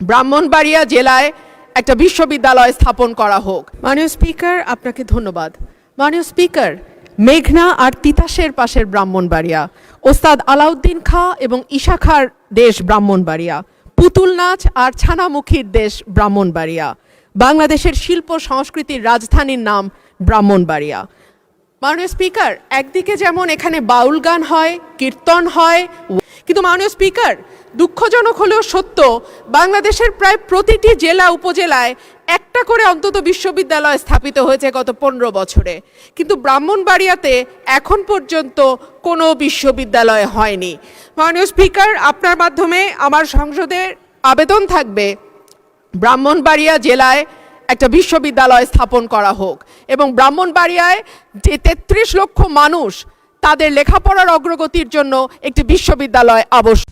ব্রাহ্মণবাড়িয়া জেলায় একটা বিশ্ববিদ্যালয় স্থাপন করা হোক। মাননীয় স্পিকার, আপনাকে ধন্যবাদ। মাননীয় স্পিকার, মেঘনা আর তিতাসের পাশের ব্রাহ্মণবাড়িয়া, ওস্তাদ আলাউদ্দিন খাঁ এবং ঈশা খাঁর দেশ ব্রাহ্মণবাড়িয়া, পুতুল নাচ আর ছানামুখীর দেশ ব্রাহ্মণবাড়িয়া, বাংলাদেশের শিল্প সংস্কৃতির রাজধানীর নাম ব্রাহ্মণবাড়িয়া। মাননীয় স্পিকার, একদিকে যেমন এখানে বাউল গান হয়, কীর্তন হয়, কিন্তু মাননীয় স্পিকার, দুঃখজনক হলেও সত্য, বাংলাদেশের প্রায় প্রতিটি জেলা উপজেলায় একটা করে অন্তত বিশ্ববিদ্যালয় স্থাপিত হয়েছে গত 15 বছরে, কিন্তু ব্রাহ্মণবাড়িয়াতে এখন পর্যন্ত কোনো বিশ্ববিদ্যালয় হয়নি। মাননীয় স্পিকার, আপনার মাধ্যমে আমার সংসদের আবেদন থাকবে ব্রাহ্মণবাড়িয়া জেলায় একটা বিশ্ববিদ্যালয় স্থাপন করা হোক এবং ব্রাহ্মণবাড়িয়ায় যে 33 লক্ষ মানুষ, তাদের লেখাপড়ার অগ্রগতির জন্য একটি বিশ্ববিদ্যালয় আবশ্যক।